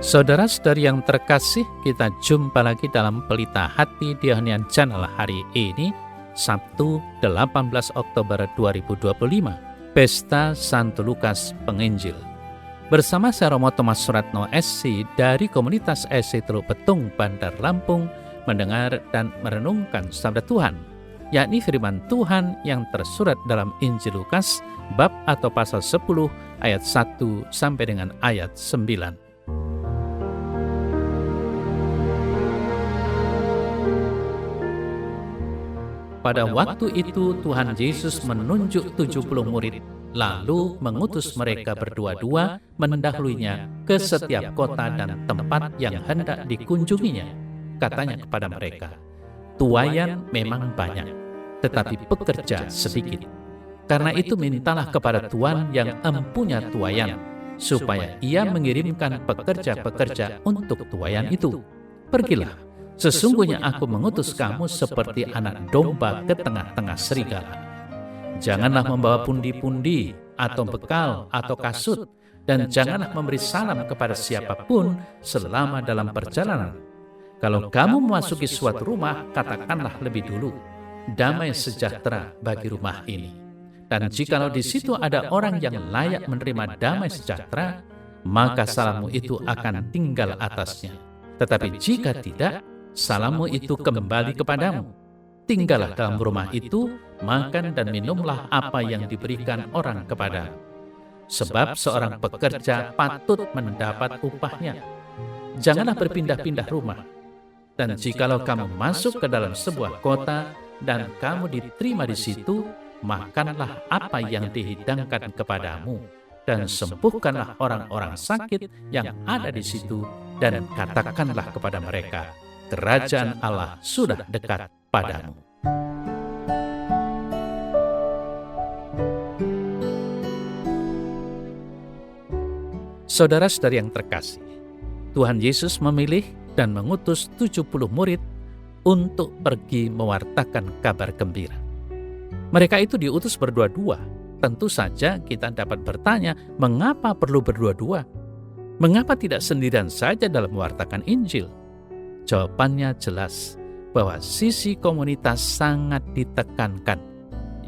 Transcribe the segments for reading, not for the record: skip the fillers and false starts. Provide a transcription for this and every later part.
Saudara-saudari yang terkasih, kita jumpa lagi dalam Pelita Hati di Harian Channel hari ini, Sabtu 18 Oktober 2025, Pesta Santo Lukas Penginjil. Bersama saya Romo Thomas Suratno SC dari komunitas SC Teluk Betung, Bandar Lampung, mendengar dan merenungkan sabda Tuhan, yakni firman Tuhan yang tersurat dalam Injil Lukas, bab atau pasal 10 ayat 1 sampai dengan ayat 9. Pada waktu itu Tuhan Yesus menunjuk 70 murid, lalu mengutus mereka berdua-dua mendahuluinya ke setiap kota dan tempat yang hendak dikunjunginya. Katanya kepada mereka, "Tuaian memang banyak, tetapi pekerja sedikit. Karena itu mintalah kepada Tuhan yang empunya tuaian, supaya ia mengirimkan pekerja-pekerja untuk tuaian itu. Pergilah. Sesungguhnya aku mengutus kamu seperti anak domba ke tengah-tengah serigala. Janganlah membawa pundi-pundi atau bekal atau kasut, dan janganlah memberi salam kepada siapapun selama dalam perjalanan. Kalau kamu memasuki suatu rumah, katakanlah lebih dulu, damai sejahtera bagi rumah ini. Dan jikalau di situ ada orang yang layak menerima damai sejahtera, maka salammu itu akan tinggal atasnya. Tetapi jika tidak, salammu itu kembali kepadamu. Tinggallah dalam rumah itu, makan dan minumlah apa yang diberikan orang kepadamu. Sebab seorang pekerja patut mendapat upahnya. Janganlah berpindah-pindah rumah. Dan jikalau kamu masuk ke dalam sebuah kota dan kamu diterima di situ, makanlah apa yang dihidangkan kepadamu, dan sembuhkanlah orang-orang sakit yang ada di situ, dan katakanlah kepada mereka, Kerajaan Allah sudah dekat padamu." Saudara-saudari yang terkasih, Tuhan Yesus memilih dan mengutus 70 murid untuk pergi mewartakan kabar gembira. Mereka itu diutus berdua-dua. Tentu saja kita dapat bertanya, mengapa perlu berdua-dua? Mengapa tidak sendirian saja dalam mewartakan Injil? Jawabannya jelas, bahwa sisi komunitas sangat ditekankan.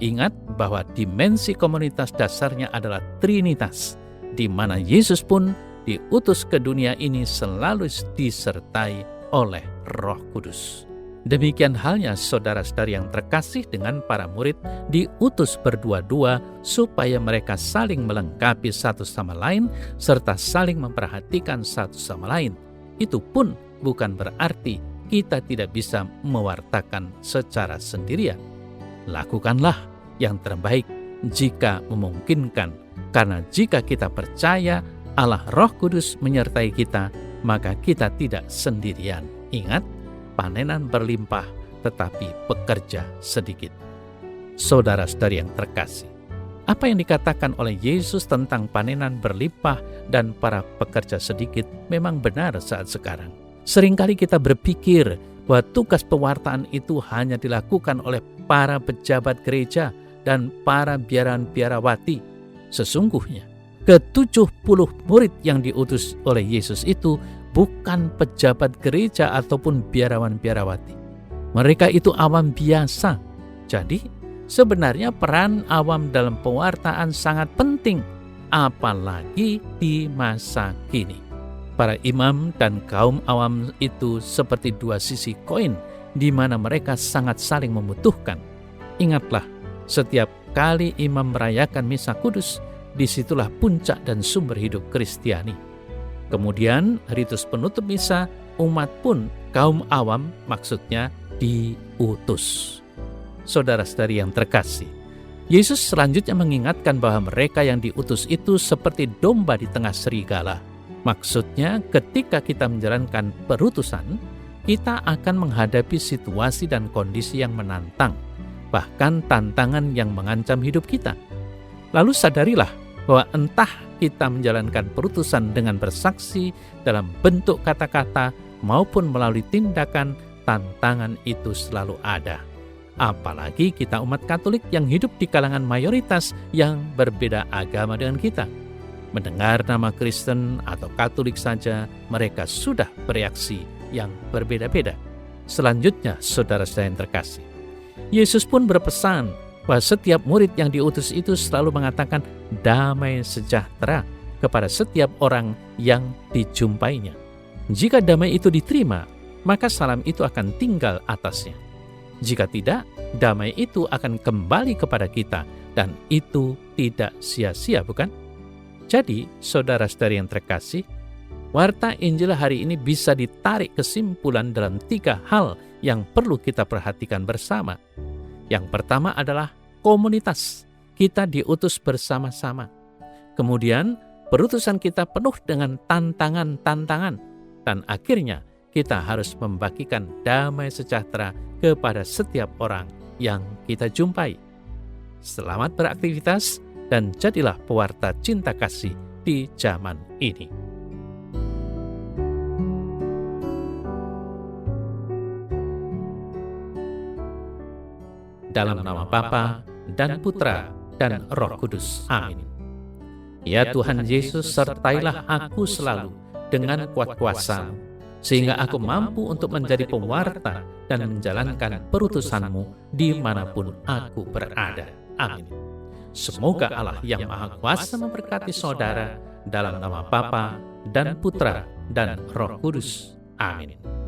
Ingat bahwa dimensi komunitas dasarnya adalah Trinitas, di mana Yesus pun diutus ke dunia ini selalu disertai oleh Roh Kudus. Demikian halnya saudara-saudari yang terkasih dengan para murid diutus berdua-dua supaya mereka saling melengkapi satu sama lain serta saling memperhatikan satu sama lain. Itu pun bukan berarti kita tidak bisa mewartakan secara sendirian. Lakukanlah yang terbaik jika memungkinkan, karena jika kita percaya Allah Roh Kudus menyertai kita, maka kita tidak sendirian. Ingat, panenan berlimpah tetapi pekerja sedikit. Saudara-saudari yang terkasih, apa yang dikatakan oleh Yesus tentang panenan berlimpah dan para pekerja sedikit memang benar saat sekarang. Seringkali kita berpikir bahwa tugas pewartaan itu hanya dilakukan oleh para pejabat gereja dan para biarawati. Sesungguhnya, ke-70 murid yang diutus oleh Yesus itu bukan pejabat gereja ataupun biarawan-biarawati. Mereka itu awam biasa. Jadi, sebenarnya peran awam dalam pewartaan sangat penting, apalagi di masa kini. Para imam dan kaum awam itu seperti dua sisi koin, di mana mereka sangat saling membutuhkan. Ingatlah, setiap kali imam merayakan misa kudus, disitulah puncak dan sumber hidup Kristiani. Kemudian ritus penutup misa, umat pun kaum awam maksudnya diutus. Saudara-saudari yang terkasih, Yesus selanjutnya mengingatkan bahwa mereka yang diutus itu seperti domba di tengah serigala. Maksudnya ketika kita menjalankan perutusan, kita akan menghadapi situasi dan kondisi yang menantang, bahkan tantangan yang mengancam hidup kita. Lalu sadarilah bahwa entah kita menjalankan perutusan dengan bersaksi dalam bentuk kata-kata maupun melalui tindakan, tantangan itu selalu ada. Apalagi kita umat Katolik yang hidup di kalangan mayoritas yang berbeda agama dengan kita. Mendengar nama Kristen atau Katolik saja, mereka sudah bereaksi yang berbeda-beda. Selanjutnya, saudara-saudara yang terkasih, Yesus pun berpesan bahwa setiap murid yang diutus itu selalu mengatakan damai sejahtera kepada setiap orang yang dijumpainya. Jika damai itu diterima, maka salam itu akan tinggal atasnya. Jika tidak, damai itu akan kembali kepada kita, dan itu tidak sia-sia, bukan? Jadi, saudara-saudari yang terkasih, warta Injil hari ini bisa ditarik kesimpulan dalam 3 hal yang perlu kita perhatikan bersama. Yang pertama adalah komunitas. Kita diutus bersama-sama. Kemudian, perutusan kita penuh dengan tantangan-tantangan. Dan akhirnya, kita harus membagikan damai sejahtera kepada setiap orang yang kita jumpai. Selamat beraktivitas dan jadilah pewarta cinta kasih di zaman ini. Dalam nama Bapa dan Putra dan Roh Kudus. Amin. Ya Tuhan Yesus, sertailah aku selalu dengan kuat kuasa-Mu, sehingga aku mampu untuk menjadi pewarta dan menjalankan perutusan-Mu dimanapun aku berada. Amin. Semoga Allah yang Maha Kuasa memberkati saudara dalam nama Bapa dan Putra dan Roh Kudus. Amin.